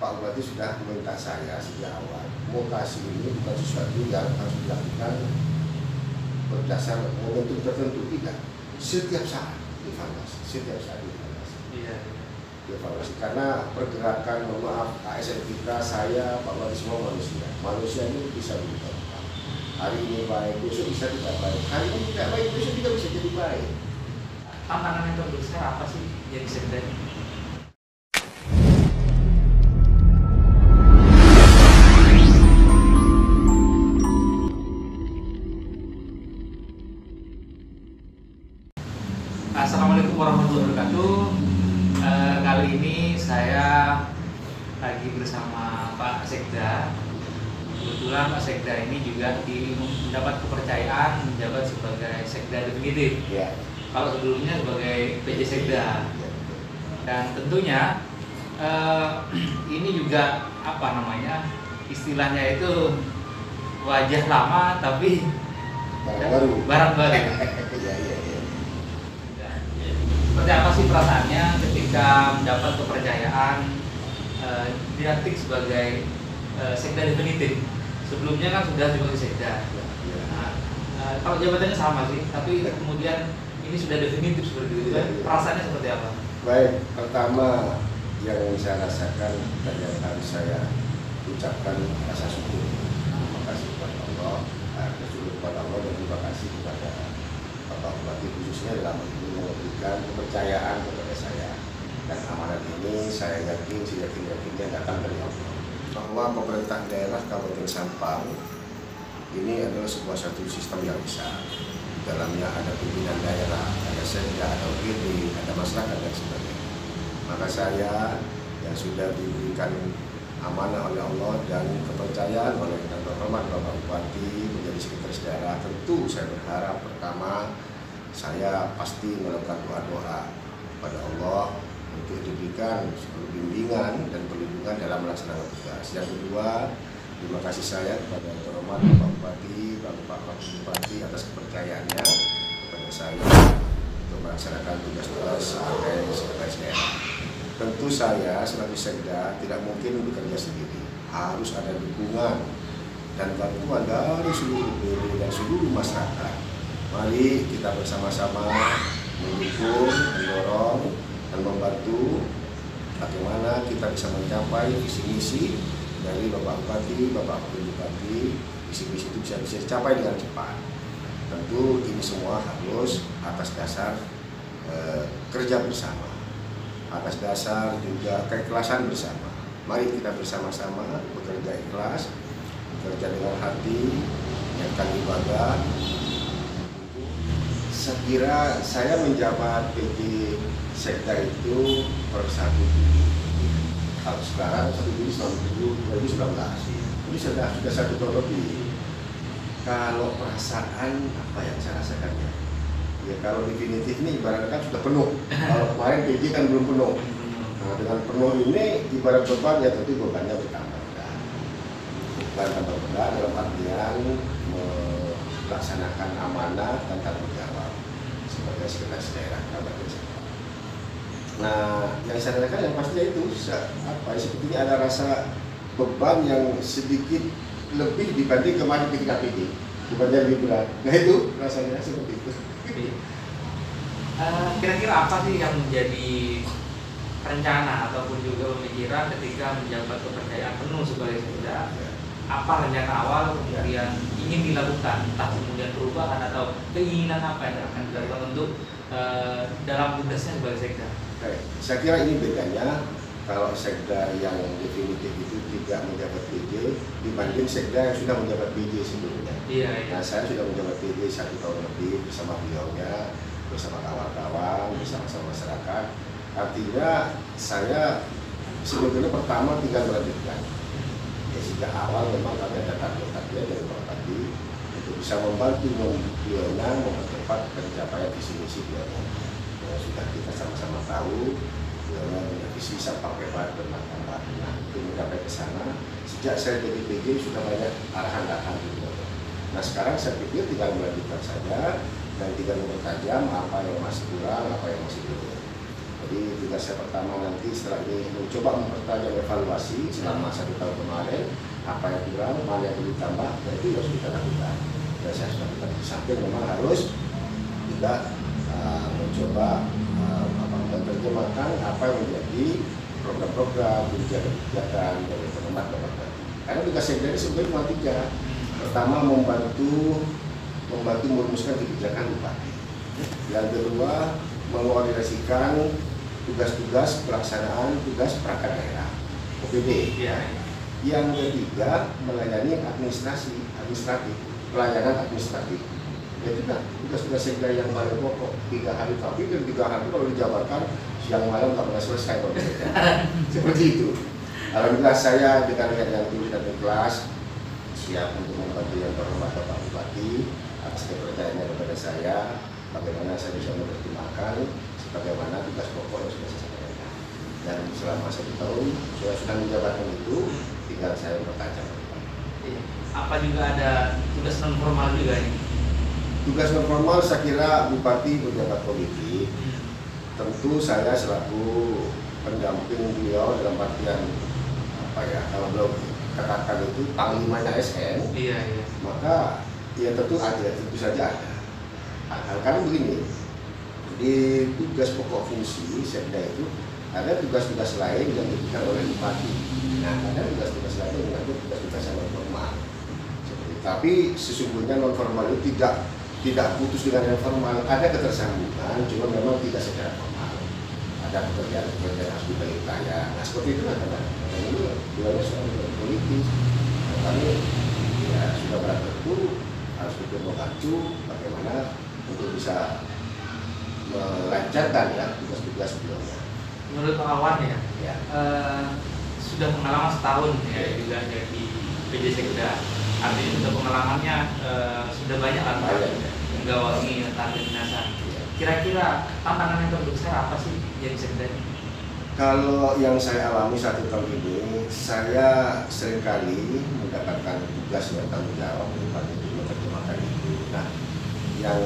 Pak Bupati sudah meminta saya sejak awal, mutasi ini bukan sesuatu yang harus dilakukan berdasar momentum tertentu, tidak. Setiap saat dievaluasi, Iya. Dievaluasi karena pergerakan, mohon maaf, ASN kita, saya, Pak Bupati, semua manusia ini bisa berubah. Hari ini baik, besok bisa tidak baik. Hari ini tidak baik, besok tidak bisa jadi baik. Tantangan yang terbesar apa sih yang Sekda ini? Assalamualaikum warahmatullahi wabarakatuh. Kali ini saya lagi bersama Pak Sekda. Kebetulan Pak Sekda ini juga mendapat kepercayaan menjabat sebagai Sekda definitif. Ya. Kalau sebelumnya sebagai PJ Sekda. Dan tentunya ini juga apa namanya, istilahnya itu wajah lama tapi barang baru. Seperti apa sih perasaannya ketika mendapat kepercayaan dilantik sebagai Sekda definitif? Sebelumnya kan sudah sebagai Sekda. Kalau jabatannya sama sih, tapi kemudian ini sudah definitif seperti itu. Perasaannya seperti apa? Baik, pertama yang saya rasakan dan yang harus saya ucapkan rasa syukur. Terima kasih kepada Allah, kepada Allah, dan terima kasih kepada Bapak Bupati khususnya dalam ini memberikan kepercayaan kepada saya. Dan amanat ini saya yakinnya datang dari Allah. Bahwa pemerintah daerah Kabupaten Sampang ini adalah sebuah satu sistem yang besar. Di dalamnya ada pimpinan daerah, ada Sekda, ada OPD, ada masyarakat dan sebagainya. Maka saya yang sudah diberikan amanah oleh Allah dan kepercayaan oleh yang terhormat Bapak Bupati menjadi sekretaris daerah, tentu saya berharap pertama saya pasti melakukan doa-doa kepada Allah untuk diberikan bimbingan dan perlindungan dalam melaksanakan tugas. Yang kedua, terima kasih saya kepada yang terhormat Bapak Bupati, Bapak Bupati atas kepercayaannya kepada saya untuk melaksanakan tugas-tugas sebagai sekretaris daerah. Tentu saya sebagai Sekda tidak mungkin bekerja sendiri, harus ada dukungan dan bantuan dari seluruh BD dan seluruh masyarakat. Mari kita bersama-sama mendukung, mendorong, dan membantu bagaimana kita bisa mencapai visi-misi dari Bapak Bupati, Bapak Bupati. Visi-misi itu bisa dicapai dengan cepat. Tentu ini semua harus atas dasar kerja bersama, atas dasar juga keikhlasan bersama. Mari kita bersama-sama bekerja ikhlas, bekerja dengan hati, niatkan ibadah. Saya kira saya menjabat PJ Sekda itu per 1 Juli. Kalau sekarang 1 Juli 2019. Ini sudah 1 tahun lebih. Kalau perasaan apa yang saya rasakan ya? Ya kalau definitif ini ibaratkan sudah penuh. Kalau kemarin PJ kan belum penuh. Nah, dengan penuh ini ibarat beban ya, tentu bebannya bertambah. Bukan tambah beban dalam artian melaksanakan amanah dan tanggung jawab sebagai sekretaris daerah Kabupaten Sampang. Nah, yang saya rasakan yang pastinya itu sepertinya ada rasa beban yang sedikit lebih dibanding kemarin ketika PJ, bebannya lebih berat. Nah itu rasanya seperti itu. Kira-kira apa sih yang menjadi rencana ataupun juga pemikiran ketika menjabat kepercayaan penuh sebagai Sekda? Apa rencana awal kemudian ingin dilakukan, entah kemudian perubahan atau keinginan apa yang akan dilakukan untuk dalam tugasnya sebagai Sekda? Saya kira ini bedanya kalau Sekda yang definitif itu tidak menjabat PJ dibanding Sekda yang sudah menjabat PJ sebelumnya. Iya. Nah, saya sudah menjabat PJ 1 tahun lebih bersama beliaunya, bersama kawan-kawan, bersama masyarakat. Artinya saya sebetulnya pertama tinggal melanjutkan. Ya, sejak awal memang kami ada target-target dari Pak Bupati untuk bisa membantu beliaunya mempercepat pencapaian visi misi beliaunya. Ya, sudah kita sama-sama tahu beliaunya punya visi Sampang Bebas bermartabat. Nah, untuk mencapai ke sana, sejak saya jadi PJ sudah banyak arahan-arahan beliau. Nah, sekarang saya pikir tinggal melanjutkan saja dan tinggal mempertajam apa yang masih kurang, apa yang masih belum. Jadi tugas saya pertama nanti setelah ini mencoba mempertajam evaluasi selama 1 tahun kemarin, apa yang kurang, mana yang perlu ditambah, dan itu harus kita lakukan. Dan saya sudah lakukan di samping memang harus juga mencoba menerjemahkan apa yang menjadi program-program, kebijakan dari pengembangan Bapak. Karena tugas saya ini sebenarnya cuma 3. Pertama, membantu merumuskan kebijakan bupati. Yang kedua, mengkoordinasikan tugas-tugas pelaksanaan tugas perangkat daerah OPD. Yang ketiga, melayani administratif, pelayanan administratif. Itu kan tugas-tugas sekda yang paling pokok. 3 hari, tapi dari 3 hari kalau dijabarkan siang malam tak pernah selesai. Seperti itu. Alhamdulillah saya dengan yang tulus dan ikhlas siap untuk membantu yang terhormat Bapak Bupati atas kepercayaannya kepada saya. Bagaimana saya bisa menerjemahkan sebagaimana tugas pokok yang sudah saya sampaikan. Dan selama 1 tahun saya sudah menjabatkan itu, tinggal saya mempertajam. Apa juga ada tugas non formal juga ini? Tugas non formal saya kira bupati pejabat politik. Tentu saya selaku pendamping beliau dalam artian kalau belum katakan itu panglimanya SN, maka ya tentu saja ada. Karena begini, di tugas pokok fungsi sekda itu ada tugas-tugas lain yang diberikan oleh bupati. Nah, ada tugas-tugas lain yang mengatur tugas-tugas non formal. Tapi sesungguhnya non formal itu tidak putus dengan yang formal. Ada ketersambungan, cuma memang tidak secara formal. Ada pekerjaan harus dibagi tanya. Nah, seperti itu kan. Ini bilangnya soal politis. Kami ya sudah berat tentu harus membantu bagaimana untuk bisa melancarkan ya tugas-tugas beliaunya. Menurut Pak Awan ya, sudah pengalaman setahun ya juga jadi PJ Sekda. Artinya sudah pengalamannya sudah banyak lah menggawangi target dinasa. Kira-kira tantangan yang terbesar apa sih yang Sekda? Kalau yang saya alami 1 tahun ini, saya seringkali mendapatkan tugas dan tanggung jawab untuk menerjemahkan itu. Nah, yang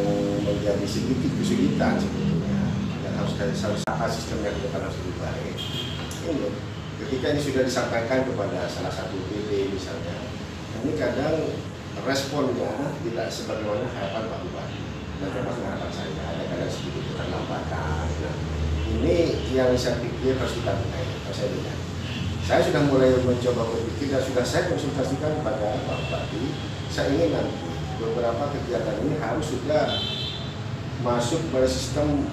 menjadi sedikit kesulitan sebetulnya, yang harus sistem yang kita harus lebih baik. Ini, ketika ini sudah disampaikan kepada salah satu PD misalnya, ini kadang responnya tidak sebagaimana harapan Pak Bupati dan termasuk harapan saya. Ada kadang sedikit keterlambatan. Nah, ini yang saya pikir harus kita benahi. Saya sudah mulai mencoba berpikir dan sudah saya konsultasikan kepada Pak Bupati. Saya ingin nanti beberapa kegiatan ini harus sudah masuk pada sistem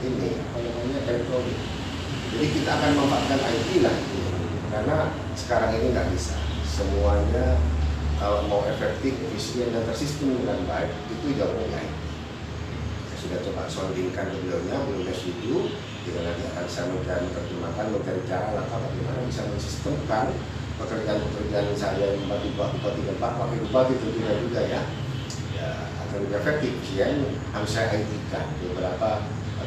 ini elektronik. Jadi kita akan memanfaatkan IT lah, karena sekarang ini nggak bisa semuanya. Kalau mau efektif, efisien dan tersistem dengan baik itu jauh lebih baik. Saya sudah coba soundingkan ke beliaunya setuju. Kita nanti akan saya menerjemahkan, mencari cara bagaimana bisa mensistemkan pekerjaan saya yang bupati dan Pak Wakil Bupati tentunya juga ya akan lebih efektif. Harus saya IT-kan beberapa.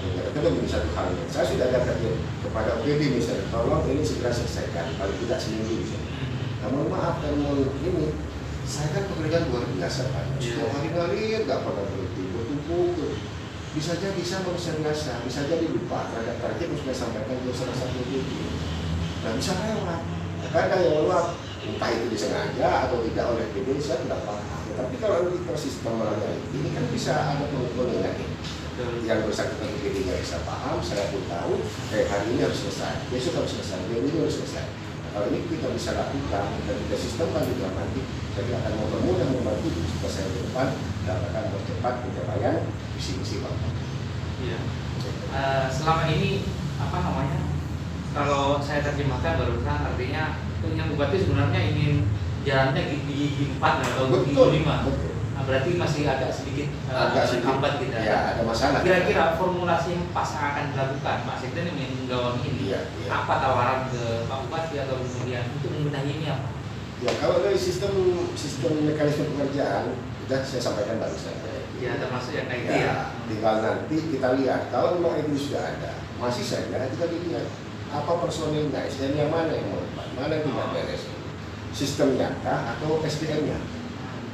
Itu menjadi satu hal. Saya sudah ada kajian kepada OPD misalnya, tolong ini segera selesaikan, paling tidak seminggu misalnya. Namun maaf, ini saya kan pekerjaan luar biasa Pak. Setiap hari nggak pernah berhenti, bertumpuk. Bisa jadi saya manusia biasa, bisa jadi lupa terhadap target yang sudah sampaikan di salah satu video. Nah, bisa lewat. Kadang yang lewat, entah itu disengaja atau tidak oleh PD, saya tidak paham. Tapi kalau ini tersistem melalui ini kan bisa ada pengukuran lagi. Yang bersangkutan PD nggak bisa paham, saya pun tahu, hari ini harus selesai, besok harus selesai, minggu ini harus selesai. Kalau ini kita bisa lakukan dan kita sistemkan juga nanti, saya akan mempermudah membantu supaya saya ke depan dapat mempercepat pencapaian visi-visi Bapak. Iya. Selama ini kalau saya terjemahkan barusan artinya yang bupati sebenarnya ingin jalannya gigi 4 atau gigi 5. Nah, berarti masih agak sedikit lambat kita. Ya, ada masalah. Kira-kira formulasi yang pas akan dilakukan Pak Sekda yang menggawangi ini. Apa tawaran ke Pak Bupati atau kemudian untuk membenahi ini apa? Ya, kalau dari sistem mekanisme pekerjaan sudah saya sampaikan barusan. Ya, termasuk yang kayak ya. Tinggal nanti kita lihat kalau memang itu sudah ada, masih saja kita dilihat apa personilnya, SDM yang mana yang mau mana yang tidak beres, sistemnya atau SDM-nya.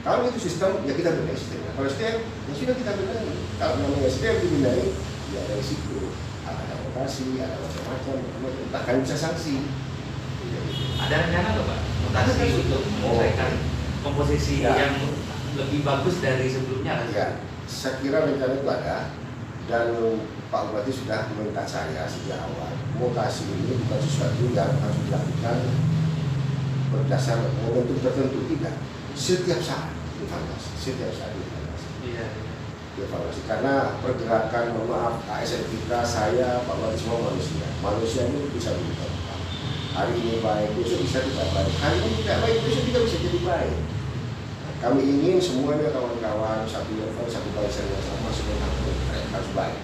Kalau itu sistem, ya kita benahi sistemnya. Kalau SDM, ya sudah kita benahi. Kalau namanya SDM dibenahi, ya ada risiko. mutasi, ada macam-macam, bahkan bisa sanksi. Ada rencana nggak Pak mutasi untuk menyelesaikan komposisi yang lebih bagus dari sebelumnya kan? Ya, saya kira rencana itu ada, dan Pak Bupati sudah meminta saya sejak awal. Mutasi ini bukan sesuatu yang harus dilakukan berdasar momentum tertentu, tidak. Setiap saat evaluasi, setiap saat evaluasi. Iya. Evaluasi karena pergerakan, mohon maaf, ASN kita, saya, Pak Bupati, semua manusia. Manusia ini bisa berubah. Hari ini baik, besok bisa tidak baik. Hari ini tidak baik, besok juga bisa jadi baik. Kami ingin semuanya kawan-kawan satu level, satu barisan yang sama, semua harus baik,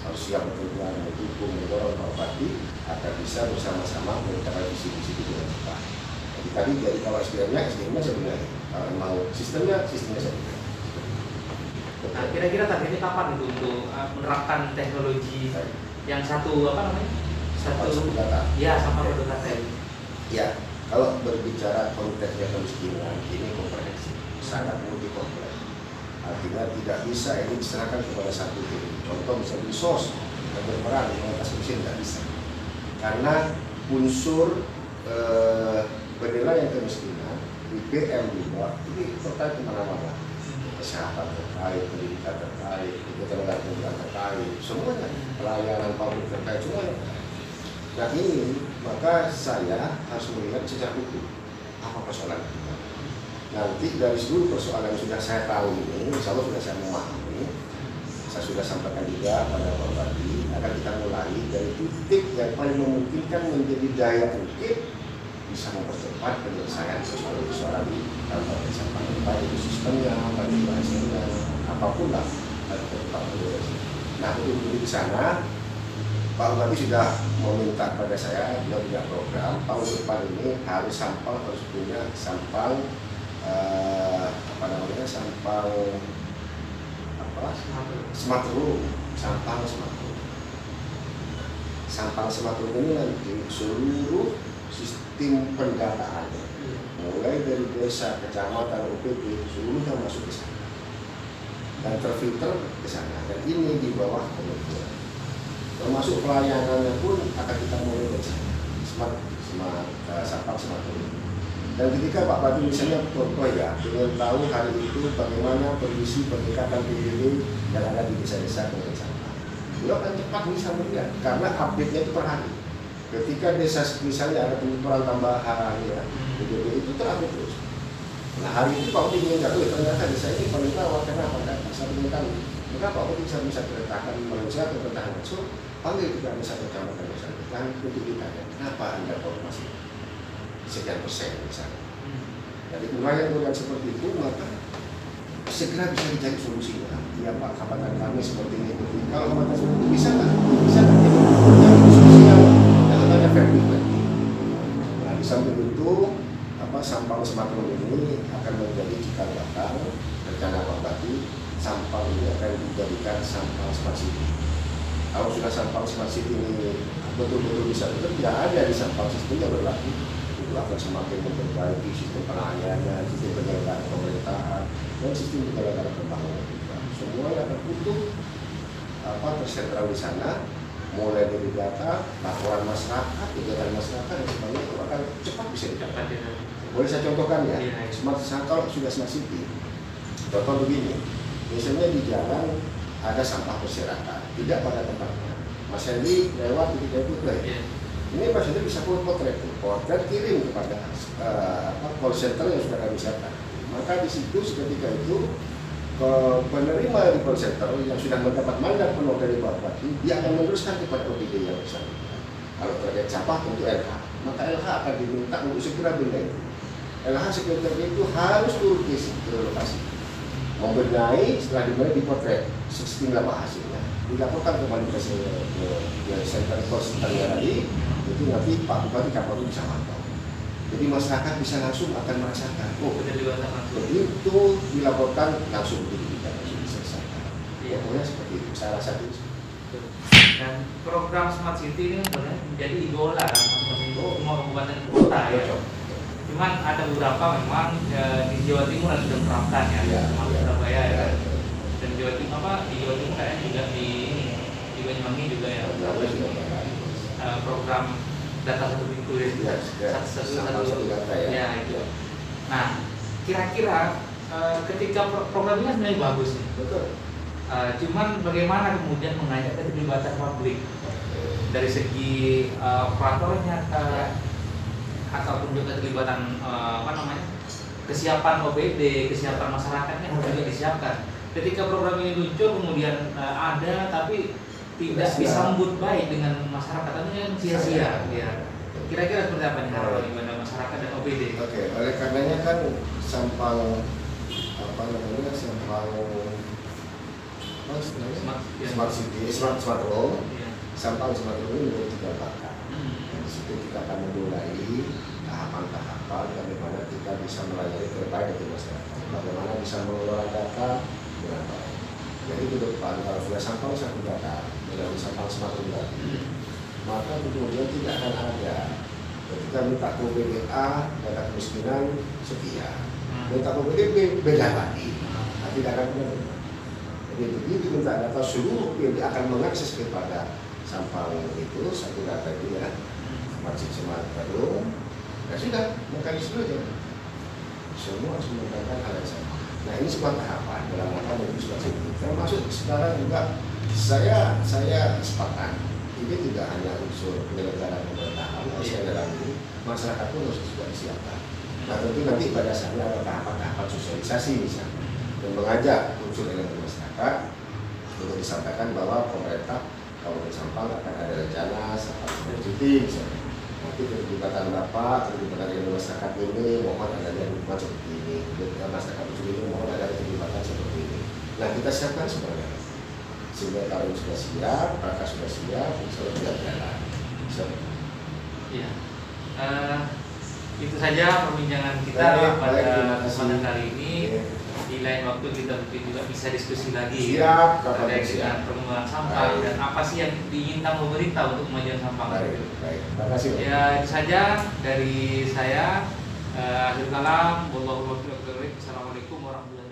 harus siap berkeluar, mendukung, mendorong Pak Bupati agar bisa bersama-sama mencapai visi-visi itu dengan cepat. Jadi tadi dari kalau SDM-nya saya benar. Kalau mau sistemnya saya benar. Nah, kira-kira targetnya kapan itu untuk menerapkan teknologi yang satu satu data. Ya, sama produk data. Ya, kalau berbicara konteksnya kemiskinan ini komprehensif, sangat multi kompleks. Artinya tidak bisa ini diserahkan kepada satu tim. Contoh misalnya di SOS yang berperan mengatasi kemiskinan tidak bisa, karena unsur penilaian kemiskinan IPM juga ini terkait kemana-mana, kesehatan terkait, pendidikan terkait, ketenaga terkait, semuanya, pelayanan publik terkait, semuanya. Nah ini, maka saya harus melihat secara utuh apa persoalan kita. Nanti dari seluruh persoalan yang sudah saya tahu ini, insya Allah sudah saya memahami, saya sudah sampaikan juga pada Pak Bupati, akan kita mulai dari titik yang paling memungkinkan menjadi daya ungkit bisa mempercepat penyelesaian persoalan-persoalan di kantor desa Pantai, itu sistemnya, hasilnya, apapun lah. Nah untuk di sana, Pak Bupati sudah meminta kepada saya, beliau punya program tahun depan ini harus punya sampang smart room. Sampang smart room ini nanti seluruh sistem pendataan, mulai dari desa, kecamatan, UPD, seluruhnya masuk ke sana dan terfilter ke sana. Dan ini di bawah kementerian. Termasuk pelayanannya pun akan kita mulai dari sana, sampang smart room. Dan ketika Pak Bupati misalnya contoh ya, ingin tahu hari itu bagaimana kondisi peningkatan PDB yang ada di desa-desa dengan sampah, beliau akan cepat bisa melihat karena update-nya itu per hari. Ketika desa misalnya ada penyebaran tambahan ya, PDB itu terupdate terus. Nah hari itu Pak Bupati ingin tahu ternyata desa ini paling rawan kenapa? Karena satu tahun. Maka Pak Bupati bisa ceritakan manusia atau tentang langsung panggil juga desa kecamatan misalnya untuk ditanya kenapa Anda kok masih sekian persen misalnya. Jadi urayan-urayan seperti itu maka segera bisa dicari solusinya. Ya Pak, hambatan kami seperti ini. Kalau hambatan seperti itu bisa nggak? Jadi diskusi yang namanya fair play. Nah di samping itu sampang smart room ini akan menjadi cikal bakal rencana Pak Bupati. Sampang ini akan dijadikan sampang smart city. Kalau sudah sampang smart city ini betul-betul bisa bekerja, ada di sampang sistem yang berlaku, itu akan semakin memperbaiki sistem pelayanan, sistem penyelenggaraan pemerintahan, dan sistem penyelenggaraan pembangunan kita. Semuanya akan utuh tersentral di sana, mulai dari data, laporan masyarakat, kegiatan masyarakat, dan sebagainya itu akan cepat bisa didapat. Boleh saya contohkan ya, kalau sudah smart city, contoh begini, misalnya di jalan ada sampah berserakan, tidak pada tempatnya. Mas Hendy lewat ketika itu ini Mas Hendy bisa potret kirim kepada call center yang sudah kami siapkan. Maka di situ seketika itu penerima di call center yang sudah mendapat mandat penuh dari Pak Bupati, dia akan meneruskan kepada OPD yang bersangkutan. Kalau terkait sampah tentu LH, maka LH akan diminta untuk segera benahi. LH sekretariat itu harus turun ke lokasi, membenahi, setelah dibenahi dipotret sejumlah hasilnya, dilaporkan kembali ke center cost tadi, itu nanti Pak Bupati Kapolri bisa mantau. Jadi masyarakat bisa langsung akan merasakan, oh begitu dilaporkan langsung diberikan, langsung diselesaikan. Pokoknya seperti itu, saya rasa itu. Dan program Smart City ini sebenarnya menjadi idola kan masing-masing semua kabupaten kota ya. Cuman ada beberapa memang di Jawa Timur sudah menerapkan ya, termasuk Surabaya ya. Dan Jawa Timur di Jawa Timur kayaknya juga di Banyuwangi juga ya. program data satu pintu ya. Satu data ya. Ya itu. Nah, kira-kira ketika program ini sebenarnya bagus nih. Betul. Cuman bagaimana kemudian mengajak keterlibatan publik dari segi operatornya ataupun juga keterlibatan kesiapan OPD, kesiapan masyarakatnya harus juga disiapkan. Ketika program ini muncul kemudian ada tapi tidak disambut baik dengan masyarakat, artinya sia-sia. Ya. Kira-kira seperti apa nih harapan ibadah masyarakat dan OPD? Oke, oleh karenanya kan Sampang Smart City, Smart Road, Sampang Smart Road ini menjadi 3 langkah. Di situ kita akan memulai tahapan-tahapan bagaimana kita bisa melayani terbaik dari masyarakat, bagaimana bisa mengelola data dengan baik. Jadi ke depan kalau sudah Sampang satu data, melalui Sampang Smart Road, maka kemudian tidak akan ada ketika minta ke BDA data kemiskinan sekian, minta ke BDB beda lagi, tidak akan benar. Jadi begitu minta data seluruh yang akan mengakses kepada Sampang itu satu data itu ya, Smart Road, ya sudah mekanisme aja. Semua harus menggunakan hal yang sama. Nah ini sebuah tahapan dalam rangka menuju Smart City. Termasuk sekarang juga saya sepakat. Ini tidak hanya unsur penyelenggara pemerintahan, saya dalam ini masyarakat pun harus juga disiapkan. Nah tentu nanti pada saatnya ada tahapan-tahapan sosialisasi misalnya, dan mengajak unsur elemen masyarakat untuk disampaikan bahwa pemerintah Kabupaten Sampang akan ada rencana Smart City misalnya. Nanti keterlibatan Bapak, keterlibatan elemen masyarakat ini mohon adanya dukungan seperti ini, masyarakat unsur ini mohon ada keterlibatan seperti ini. Nah kita siapkan semuanya. Sehingga kalau sudah siap, maka sudah siap, sudah jalan. Iya. Itu saja perbincangan kita pada kesempatan kali ini. Di lain waktu kita mungkin juga bisa diskusi lagi terkait dengan perkembangan Sampang dan apa sih yang diinginkan pemerintah untuk kemajuan Sampang. Baik. Terima kasih. Ya itu saja dari saya. Akhir kalam, Assalamualaikum warahmatullahi wabarakatuh.